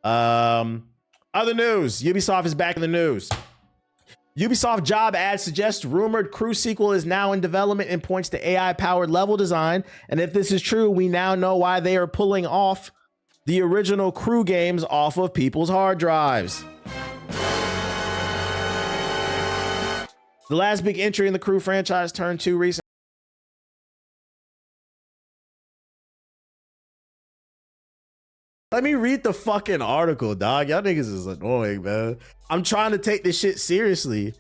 Other news, Ubisoft is back in the news. Ubisoft job ad suggests rumored Crew sequel is now in development and points to AI-powered level design. And if this is true, we now know why they are pulling off the original Crew games off of people's hard drives. The last big entry in the Crew franchise turned 2 recently. Let me read the fucking article, dog. Y'all niggas is annoying, man. I'm trying to take this shit seriously.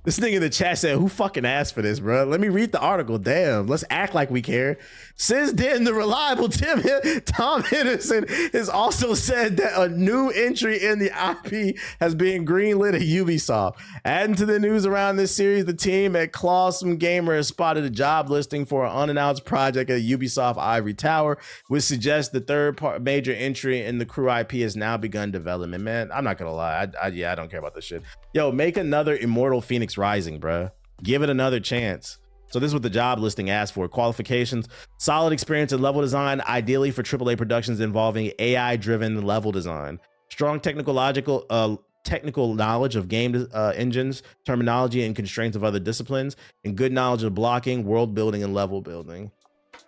This nigga in the chat said, who fucking asked for this, bro? Let me read the article. Damn, let's act like we care. Since then, the reliable Tom Henderson has also said that a new entry in the IP has been greenlit at Ubisoft. Adding to the news around this series, the team at Clawsome Gamer has spotted a job listing for an unannounced project at Ubisoft Ivory Tower, which suggests the third major entry in the Crew IP has now begun development. Man, I'm not gonna lie. I don't care about this shit. Yo, make another Immortal Phoenix Rising, bruh. Give it another chance. So this is what the job listing asked for. Qualifications: solid experience in level design, ideally for AAA productions involving AI-driven level design. Strong technical knowledge of game engines, terminology, and constraints of other disciplines, and good knowledge of blocking, world building, and level building.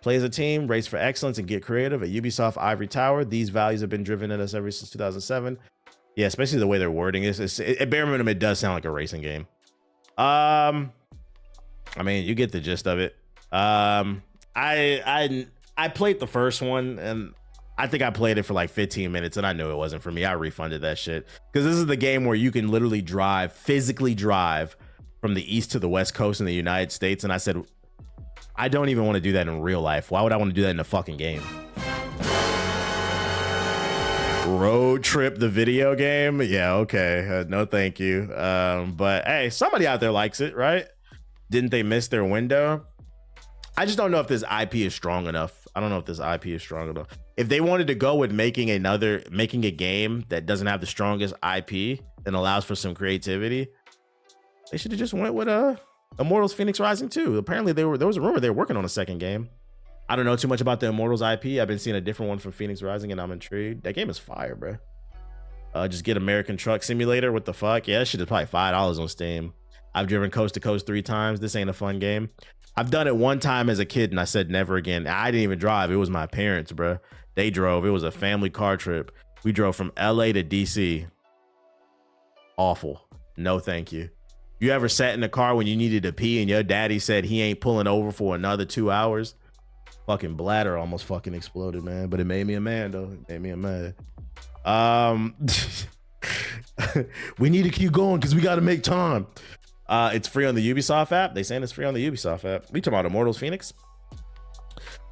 Play as a team, race for excellence, and get creative. At Ubisoft Ivory Tower, these values have been driven in us ever since 2007. Yeah, especially the way they're wording is. At bare minimum, it does sound like a racing game. I mean, you get the gist of it. I played the first one, and I think I played it for like 15 minutes, and I knew it wasn't for me. I refunded that shit because this is the game where you can literally physically drive from the east to the west coast in the United States. And I said, I don't even want to do that in real life. Why would I want to do that in a fucking game? Road Trip, the video game? Yeah, okay. No, thank you. But hey, somebody out there likes it, right? Didn't they miss their window? I just don't know if this IP is strong enough. I don't know if this IP is strong enough. If they wanted to go with making a game that doesn't have the strongest IP and allows for some creativity, they should have just went with Immortals Phoenix Rising 2. Apparently there was a rumor they were working on a second game. I don't know too much about the Immortals IP. I've been seeing a different one from Phoenix Rising, and I'm intrigued. That game is fire, bro. Just get American Truck Simulator. What the fuck? Yeah, that shit is probably $5 on Steam. I've driven coast to coast 3 times. This ain't a fun game. I've done it one time as a kid, and I said never again. I didn't even drive. It was my parents, bro. They drove. It was a family car trip. We drove from LA to DC. Awful. No, thank you. You ever sat in the car when you needed to pee and your daddy said he ain't pulling over for another 2 hours? Fucking bladder almost fucking exploded, man. But it made me a man, though. It made me a man. We need to keep going because we got to make time. It's free on the Ubisoft app. They saying it's free on the Ubisoft app. We talking about Immortals Phoenix.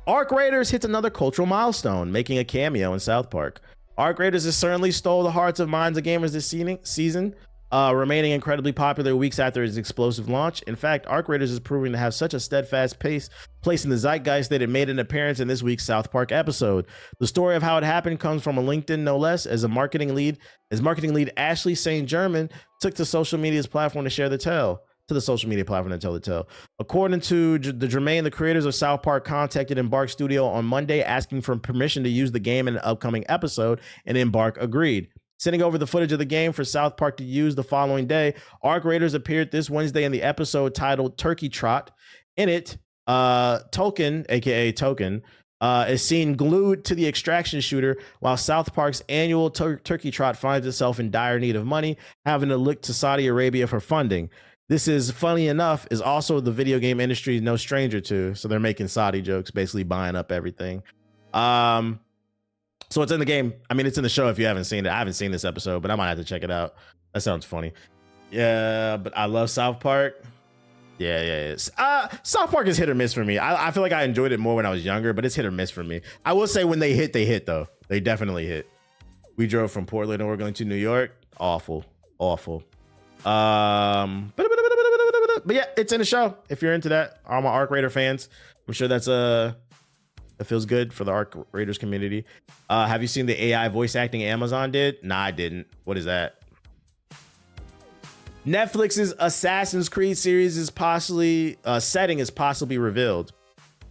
Arc Raiders hits another cultural milestone, making a cameo in South Park. Arc Raiders has certainly stole the hearts and minds of gamers this season. Remaining incredibly popular weeks after its explosive launch. In fact, Arc Raiders is proving to have such a steadfast place in the zeitgeist that it made an appearance in this week's South Park episode. The story of how it happened comes from a LinkedIn, no less, as marketing lead Ashley St. German took to social media's platform to share the tale. According to the Jermaine, the creators of South Park contacted Embark Studio on Monday asking for permission to use the game in an upcoming episode, and Embark agreed. Sending over the footage of the game for South Park to use the following day, Arc Raiders appeared this Wednesday in the episode titled Turkey Trot. In it, Token, aka Token, is seen glued to the extraction shooter while South Park's annual Turkey Trot finds itself in dire need of money, having to look to Saudi Arabia for funding. This is, funny enough, is also the video game industry no stranger to, so they're making Saudi jokes, basically buying up everything. So it's in the game. I mean, it's in the show if you haven't seen it. I haven't seen this episode, but I might have to check it out. That sounds funny. Yeah, but I love South Park. Yeah. South Park is hit or miss for me. I feel like I enjoyed it more when I was younger, but it's hit or miss for me. I will say when they hit though. They definitely hit. We drove from Portland, Oregon to New York. Awful. But yeah, it's in the show. If you're into that, all my Arc Raider fans, I'm sure that's it feels good for the Arc Raiders community. Have you seen the AI voice acting Amazon did? Nah, I didn't. What is that? Netflix's Assassin's Creed series is possibly setting is possibly revealed.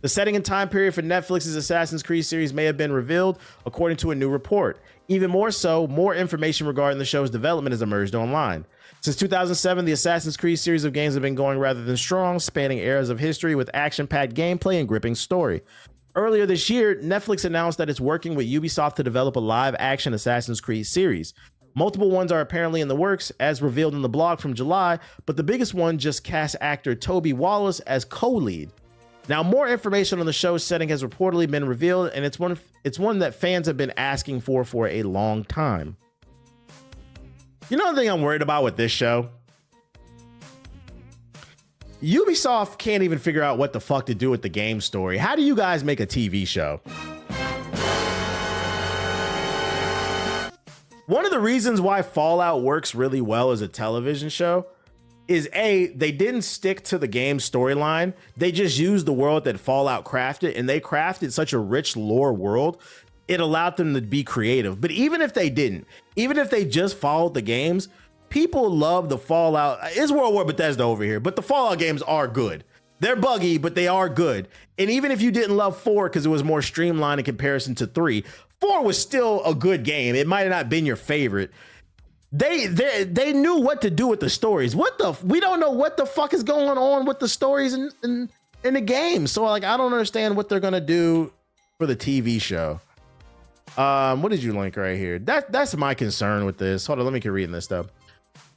The setting and time period for Netflix's Assassin's Creed series may have been revealed, according to a new report. Even more so, more information regarding the show's development has emerged online. Since 2007, the Assassin's Creed series of games have been going rather than strong, spanning eras of history with action-packed gameplay and gripping story. Earlier this year, Netflix announced that it's working with Ubisoft to develop a live-action Assassin's Creed series. Multiple ones are apparently in the works, as revealed in the blog from July, but the biggest one just cast actor Toby Wallace as co-lead. Now, more information on the show's setting has reportedly been revealed, and it's one that fans have been asking for a long time. You know the thing I'm worried about with this show? Ubisoft can't even figure out what the fuck to do with the game story. How do you guys make a TV show? One of the reasons why Fallout works really well as a television show is A, they didn't stick to the game storyline. They just used the world that Fallout crafted, and they crafted such a rich lore world, it allowed them to be creative. But even if they didn't, even if they just followed the games, people love the Fallout. It's World War Bethesda over here, but the Fallout games are good. They're buggy, but they are good. And even if you didn't love 4 because it was more streamlined in comparison to 3, 4 was still a good game. It might have not been your favorite. They knew what to do with the stories. We don't know what the fuck is going on with the stories in the game. So like, I don't understand what they're gonna do for the TV show. What did you link right here? That's my concern with this. Hold on, let me keep reading this stuff.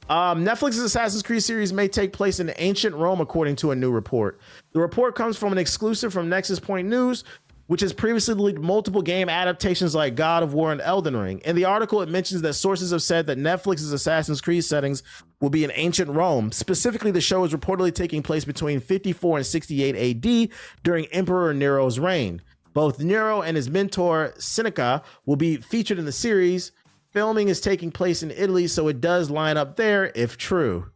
Netflix's Assassin's Creed series may take place in ancient Rome, according to a new report. The report comes from an exclusive from Nexus Point News, which has previously leaked multiple game adaptations like God of War and Elden Ring. In the article, it mentions that sources have said that Netflix's Assassin's Creed settings will be in ancient Rome. Specifically, the show is reportedly taking place between 54 and 68 AD during Emperor Nero's reign. Both Nero and his mentor, Seneca, will be featured in the series. Filming is taking place in Italy, so it does line up there if true.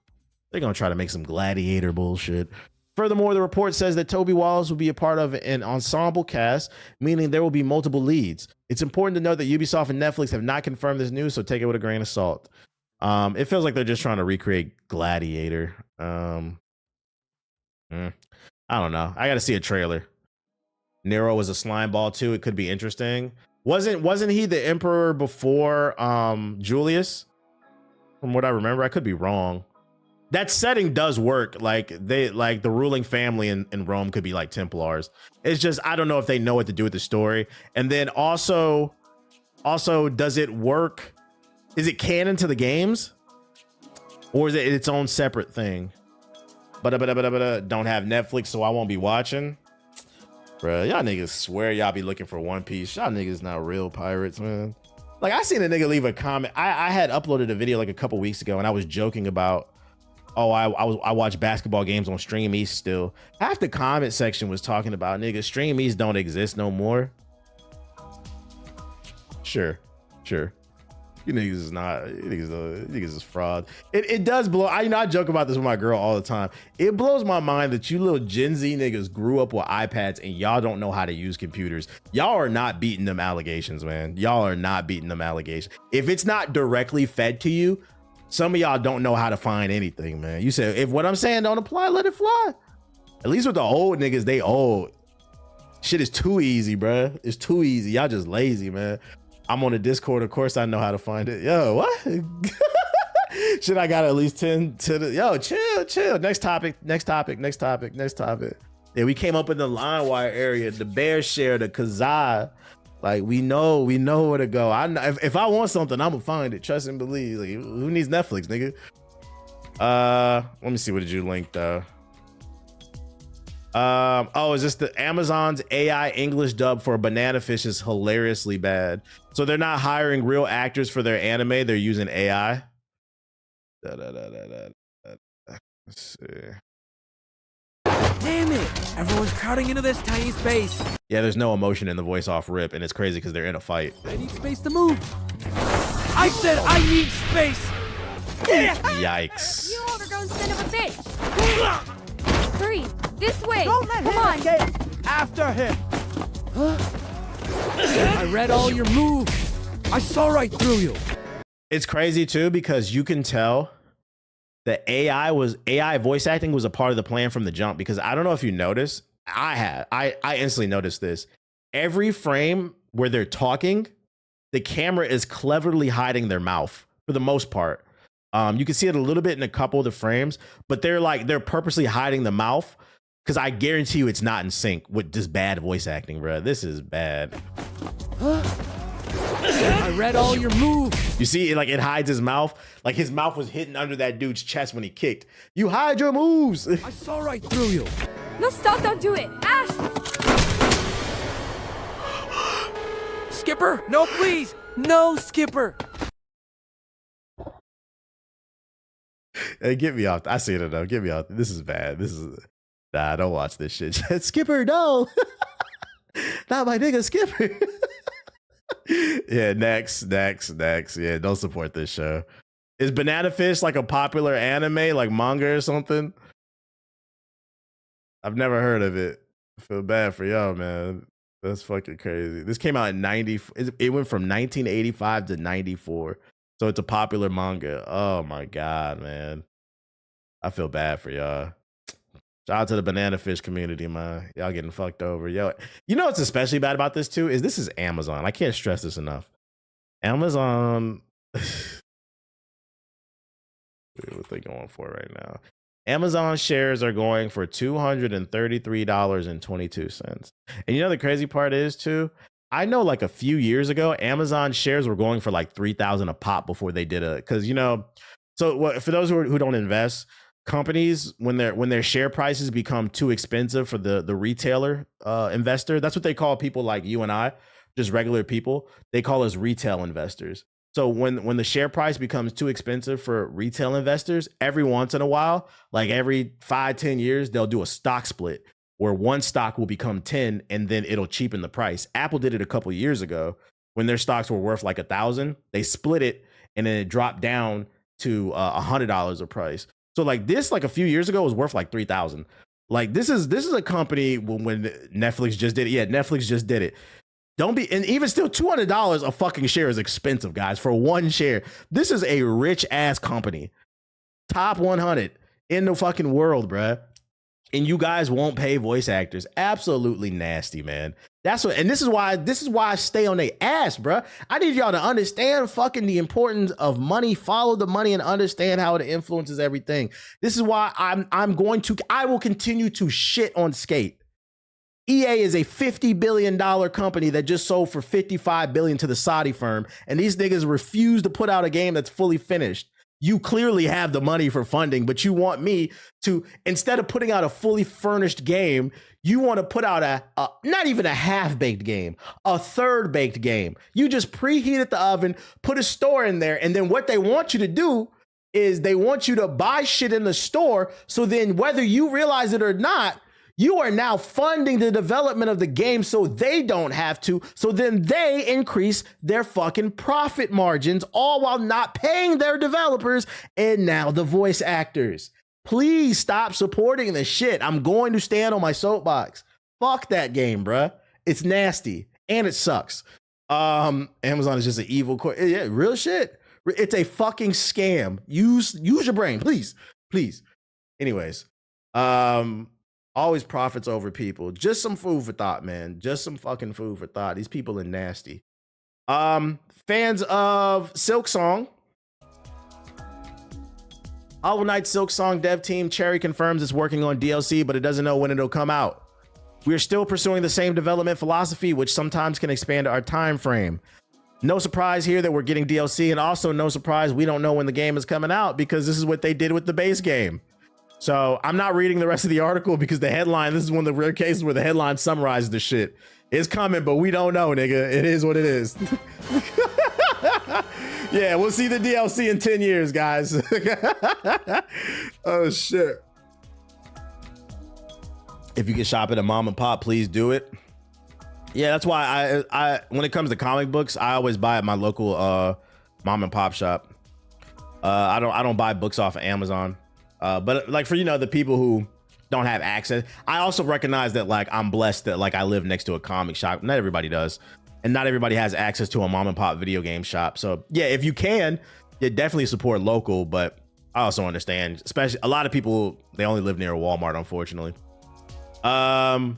They're going to try to make some gladiator bullshit. Furthermore, the report says that Toby Wallace will be a part of an ensemble cast, meaning there will be multiple leads. It's important to note that Ubisoft and Netflix have not confirmed this news, so take it with a grain of salt. It feels like they're just trying to recreate Gladiator. I don't know. I got to see a trailer. Nero was a slime ball too. It could be interesting. Wasn't he the emperor before Julius? From what I remember, I could be wrong. That setting does work. Like the ruling family in Rome could be like Templars. It's just, I don't know if they know what to do with the story. And then also does it work? Is it canon to the games? Or is it its own separate thing? But don't have Netflix, so I won't be watching. Bruh, y'all niggas swear y'all be looking for One Piece. Y'all niggas not real pirates, man. Like, I seen a nigga leave a comment. I had uploaded a video like a couple weeks ago, and I was joking about, oh, I watch basketball games on Stream East still. Half the comment section was talking about, nigga, Stream East don't exist no more. Sure. You niggas is not, you niggas is fraud. It does blow. I joke about this with my girl all the time. It blows my mind that you little Gen Z niggas grew up with iPads and y'all don't know how to use computers. Y'all are not beating them allegations, man. Y'all are not beating them allegations. If it's not directly fed to you, some of y'all don't know how to find anything, man. You said, if what I'm saying don't apply, let it fly. At least with the old niggas, they old. Shit is too easy, bruh. It's too easy. Y'all just lazy, man. I'm on the Discord. Of course, I know how to find it. Yo, what? Shit, I got at least 10 to the. Yo, chill. Next topic. Yeah, we came up in the LimeWire area, the Bear Share, the Kazaa. Like, we know where to go. I know, if I want something, I'm gonna find it. Trust and believe. Like, who needs Netflix, nigga? Let me see. What did you link though? Oh, is this the Amazon's AI English dub for Banana Fish is hilariously bad. So they're not hiring real actors for their anime, they're using AI. Let's see. Damn it! Everyone's crowding into this tiny space. Yeah, there's no emotion in the voice off rip, and it's crazy because they're in a fight. I need space to move. I said I need space! Yikes. You overgrown son of a bitch! Hurry! This way! Don't let him escape! After him! I read all your moves. I saw right through you. It's crazy too because you can tell that AI voice acting was a part of the plan from the jump, because I don't know if you noticed, I instantly noticed this. Every frame where they're talking, the camera is cleverly hiding their mouth for the most part. You can see it a little bit in a couple of the frames, but they're purposely hiding the mouth because I guarantee you it's not in sync with this bad voice acting, bro. This is bad. I read all your moves. You see, it hides his mouth. Like his mouth was hidden under that dude's chest when he kicked. You hide your moves. I saw right through you. No, stop, don't do it. Ash! Skipper, no, please. No, Skipper. Hey, get me off. I see it enough. Get me off. This is bad. Nah, don't watch this shit. Skipper, no. Not my nigga Skipper. Yeah, next. Yeah, don't support this show. Is Banana Fish like a popular anime, like manga or something? I've never heard of it. I feel bad for y'all, man. That's fucking crazy. This came out in 90. It went from 1985 to 94. So it's a popular manga. Oh my God, man. I feel bad for y'all. Shout out to the Banana Fish community, man. Y'all getting fucked over. Yo, you know what's especially bad about this too is this is Amazon. I can't stress this enough. Amazon. What they going for right now? Amazon shares are going for $233.22. And you know the crazy part is too, I know like a few years ago, Amazon shares were going for like 3,000 a pop before they did because so for those who don't invest, companies when their share prices become too expensive for the retailer investor, that's what they call people like you and I, just regular people. They call us retail investors. So when the share price becomes too expensive for retail investors, every once in a while, like every 5-10 years, they'll do a stock split where one stock will become 10 and then it'll cheapen the price. Apple did it a couple of years ago when their stocks were worth like 1,000. They split it and then it dropped down to $100 a price. So like this, like a few years ago, was worth like 3,000. Like this is a company when Netflix just did it. Yeah, Netflix just did it. And even still, $200 a fucking share is expensive, guys, for one share. This is a rich ass company, top 100 in the fucking world, bruh. And you guys won't pay voice actors. Absolutely nasty, man. And this is why I stay on their ass, bruh. I need y'all to understand fucking the importance of money, follow the money, and understand how it influences everything. This is why I will continue to shit on Skate. EA is a $50 billion company that just sold for $55 billion to the Saudi firm, and these niggas refuse to put out a game that's fully finished. You clearly have the money for funding, but you want me to, instead of putting out a fully furnished game, you want to put out a not even a half-baked game, a third-baked game. You just preheated the oven, put a store in there, and then what they want you to do is they want you to buy shit in the store, so then whether you realize it or not, you are now funding the development of the game so they don't have to. So then they increase their fucking profit margins, all while not paying their developers and now the voice actors. Please stop supporting this shit. I'm going to stand on my soapbox. Fuck that game, bruh. It's nasty and it sucks. Amazon is just an evil yeah, real shit. It's a fucking scam. Use your brain, please. Anyways, always profits over people. Just some food for thought, man. Just some fucking food for thought. These people are nasty. Fans of Silksong. Hollow Knight Silksong dev team Cherry confirms it's working on DLC, but it doesn't know when it'll come out. We are still pursuing the same development philosophy, which sometimes can expand our time frame. No surprise here that we're getting DLC, and also no surprise we don't know when the game is coming out because this is what they did with the base game. So I'm not reading the rest of the article because the headline, this is one of the rare cases where the headline summarizes the shit. It's coming, but we don't know, nigga. It is what it is. Yeah, we'll see the DLC in 10 years, guys. Oh, shit. If you can shop at a mom and pop, please do it. Yeah, that's why I when it comes to comic books, I always buy at my local mom and pop shop. I don't buy books off of Amazon. But like for, the people who don't have access, I also recognize that like I'm blessed that like I live next to a comic shop. Not everybody does. And not everybody has access to a mom and pop video game shop. So yeah, if you can, definitely support local. But I also understand, especially a lot of people, they only live near a Walmart, unfortunately. And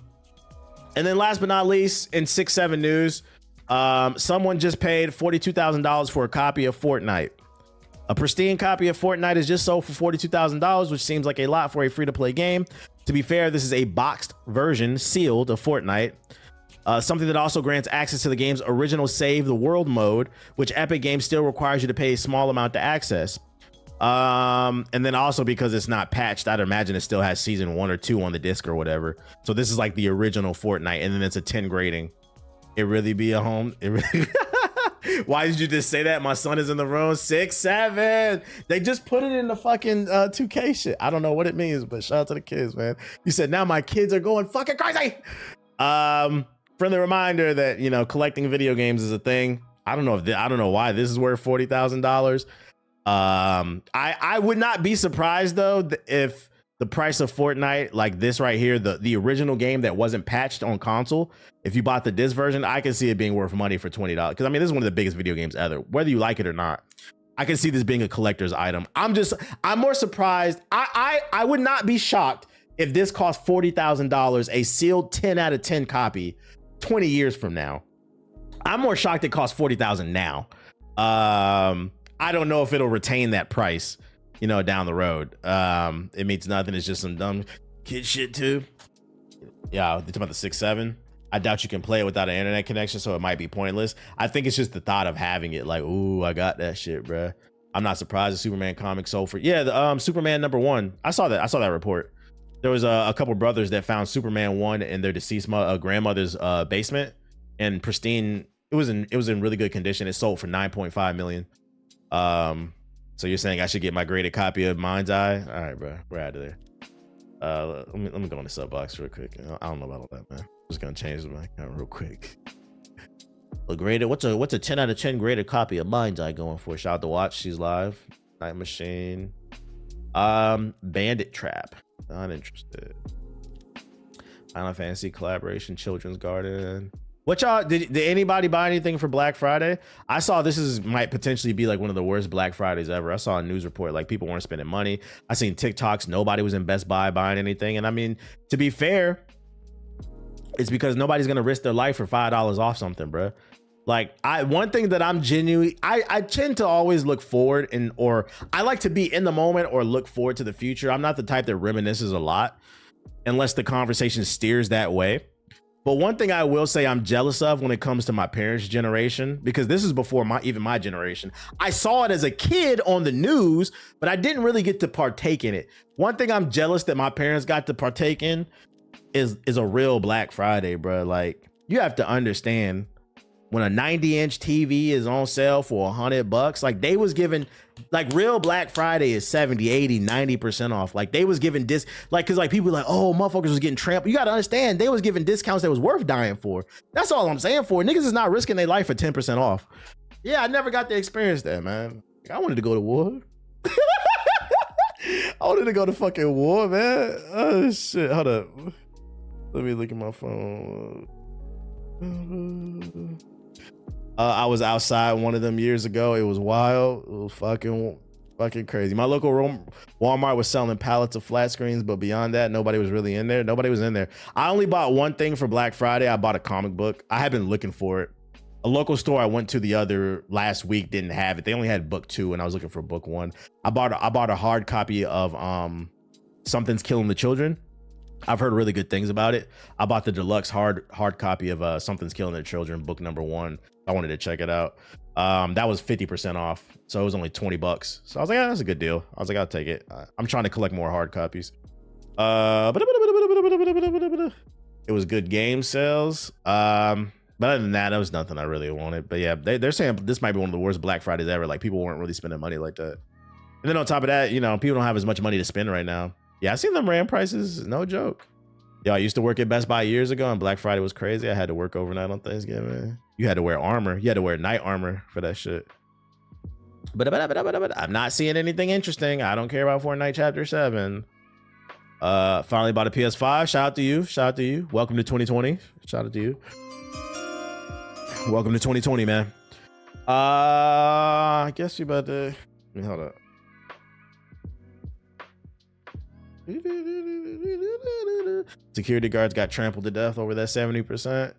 then last but not least, in 6-7 news, someone just paid $42,000 for a copy of Fortnite. A pristine copy of Fortnite is just sold for $42,000, which seems like a lot for a free-to-play game. To be fair, this is a boxed version, sealed, of Fortnite. Something that also grants access to the game's original Save the World mode, which Epic Games still requires you to pay a small amount to access. And then also because it's not patched, I'd imagine it still has season 1 or 2 on the disc or whatever. So this is like the original Fortnite, and then it's a 10 grading. It really be a home. It really Why did you just say that? My son is in the room. 6-7. They just put it in the fucking 2K shit. I don't know what it means, but shout out to the kids, man. You said now my kids are going fucking crazy. Friendly reminder that, you know, collecting video games is a thing. I don't know why this is worth $40,000. I would not be surprised though if the price of Fortnite, like this right here, the original game that wasn't patched on console, if you bought the disc version, I can see it being worth money for $20. Because I mean, this is one of the biggest video games ever, whether you like it or not. I can see this being a collector's item. I'm more surprised. I would not be shocked if this cost $40,000, a sealed 10 out of 10 copy 20 years from now. I'm more shocked it costs $40,000 now. I don't know if it'll retain that price, you know, down the road. It means nothing. It's just some dumb kid shit too. Yeah, they're talking about the 6-7. I doubt you can play it without an internet connection, so it might be pointless. I think it's just the thought of having it, like, ooh, I got that shit, bruh. I'm not surprised the Superman comic sold for, yeah, the Superman #1. I saw that report. There was a couple brothers that found Superman 1 in their deceased grandmother's basement, and pristine. It was in really good condition. It sold for $9.5 million. So you're saying I should get my graded copy of Mind's Eye? All right, bro, we're out of there. Let me go in the sub box real quick. I don't know about all that, man. I'm just gonna change my account real quick. A graded, what's a 10 out of 10 graded copy of Mind's Eye going for? Shout out to Watch, she's live. Night Machine. Bandit Trap. Not interested. Final Fantasy collaboration, Children's Garden. What y'all did anybody buy anything for Black Friday? I saw might potentially be like one of the worst Black Fridays ever. I saw a news report like people weren't spending money. I seen TikToks, nobody was in Best Buy buying anything. And I mean, to be fair, it's because nobody's gonna risk their life for $5 off something, bro. Like one thing that I'm genuinely, I tend to always look forward or I like to be in the moment or look forward to the future. I'm not the type that reminisces a lot unless the conversation steers that way. But one thing I will say I'm jealous of when it comes to my parents' generation, because this is before even my generation. I saw it as a kid on the news, but I didn't really get to partake in it. One thing I'm jealous that my parents got to partake in is a real Black Friday, bro. Like, you have to understand, when a 90-inch TV is on sale for $100, like they was giving, like real Black Friday is 70, 80, 90% off. Like they was giving cause like people were like, oh, motherfuckers was getting trampled. You got to understand, they was giving discounts that was worth dying for. That's all I'm saying for. Niggas is not risking their life for 10% off. Yeah, I never got to experience that, man. I wanted to go to war. I wanted to go to fucking war, man. Oh shit, hold up. Let me look at my phone. I was outside one of them years ago. It was wild. It was fucking crazy. My local Walmart was selling pallets of flat screens, but beyond that, nobody was really in there. Nobody was in there. I only bought one thing for Black Friday. I bought a comic book. I had been looking for it. A local store I went to the other last week didn't have it. They only had book 2, and I was looking for book 1. I bought a hard copy of Something's Killing the Children. I've heard really good things about it. I bought the deluxe hard copy of Something's Killing the Children, book #1. I wanted to check it out. That was 50% off, so it was only $20. So I was like, yeah, that's a good deal. I was like, I'll take it. I'm trying to collect more hard copies. It was good game sales. But other than that, there was nothing I really wanted. But yeah, they're saying this might be one of the worst Black Fridays ever. Like, people weren't really spending money like that. And then on top of that, you know, people don't have as much money to spend right now. Yeah, I seen them RAM prices. No joke. Yo, I used to work at Best Buy years ago, and Black Friday was crazy. I had to work overnight on Thanksgiving. You had to wear armor. You had to wear night armor for that shit. But I'm not seeing anything interesting. I don't care about Fortnite Chapter 7. Finally bought a PS5. Shout out to you. Shout out to you. Welcome to 2020. Shout out to you. Welcome to 2020, man. I guess we about to... Hold up. Security guards got trampled to death over that 70%.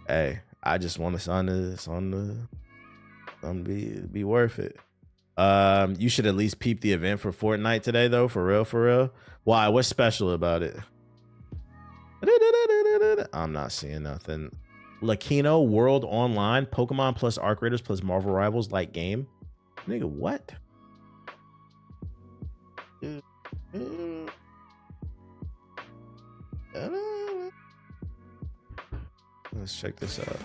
Hey, I just want this on the be worth it. You should at least peep the event for Fortnite today, though. For real. Why? What's special about it? I'm not seeing nothing. Lakino World Online, Pokemon plus Arc Raiders plus Marvel Rivals like game. Nigga, what? Let's check this out.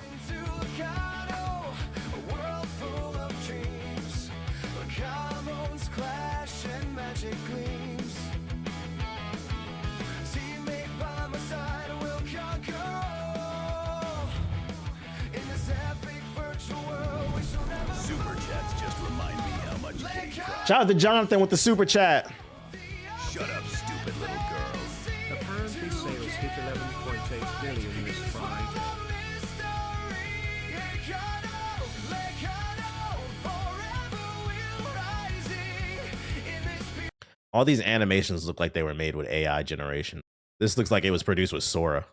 Shout out to Jonathan with the super chat. Shut up, stupid little girl. Apparently sales hit 11.8 billion this Friday. All these animations look like they were made with AI generation. This looks like it was produced with Sora.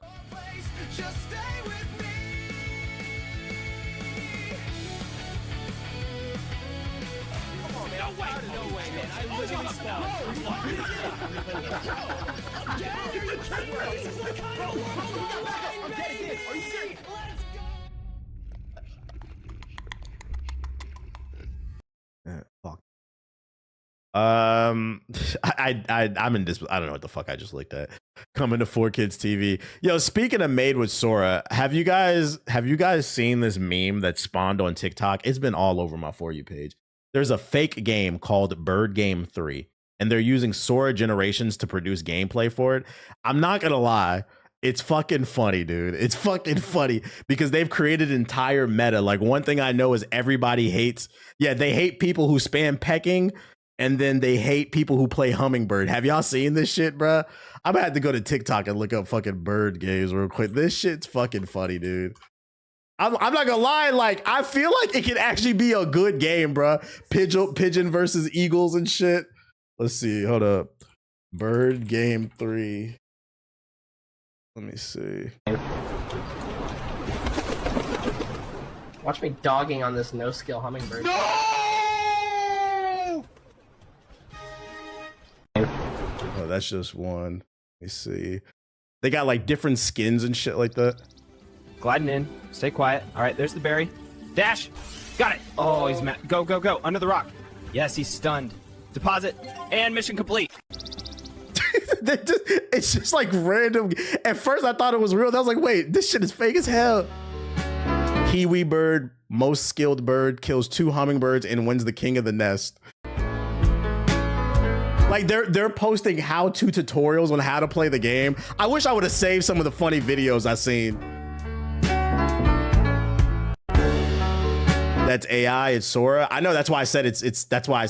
Fuck. I'm in this. I don't know what the fuck I just looked at. Coming to 4Kids TV. Yo, speaking of made with Sora, have you guys seen this meme that spawned on TikTok? It's been all over my For You page. There's a fake game called Bird Game 3, and they're using Sora generations to produce gameplay for it. I'm not gonna lie. It's fucking funny, dude. It's fucking funny because they've created entire meta. Like, one thing I know is everybody hates, they hate people who spam pecking, and then they hate people who play Hummingbird. Have y'all seen this shit, bruh? I'm gonna have to go to TikTok and look up fucking bird games real quick. This shit's fucking funny, dude. I'm not gonna lie, like, I feel like it could actually be a good game, bruh. Pigeon versus eagles and shit. Let's see, hold up. Bird Game 3. Let me see. Watch me dogging on this no-skill hummingbird. No! Oh, that's just one. Let me see. They got like different skins and shit like that. Gliding in. Stay quiet. All right, there's the berry. Dash. Got it. Oh, he's mad. Go, go, go. Under the rock. Yes, he's stunned. Deposit. And mission complete. It's just like random. At first I thought it was real. I was like, wait, this shit is fake as hell. Kiwi bird, most skilled bird, kills 2 hummingbirds and wins the king of the nest. Like, they're posting how-to tutorials on how to play the game. I wish I would have saved some of the funny videos I seen. That's AI, it's Sora. I know, that's why I said that's why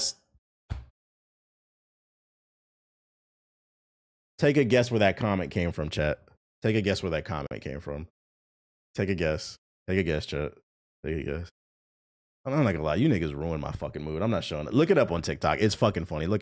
take a guess where that comment came from, chat. Take a guess where that comment came from. Take a guess. Take a guess, chat. Take a guess. I'm not gonna lie, you niggas ruined my fucking mood. I'm not showing it. Look it up on TikTok. It's fucking funny. Look.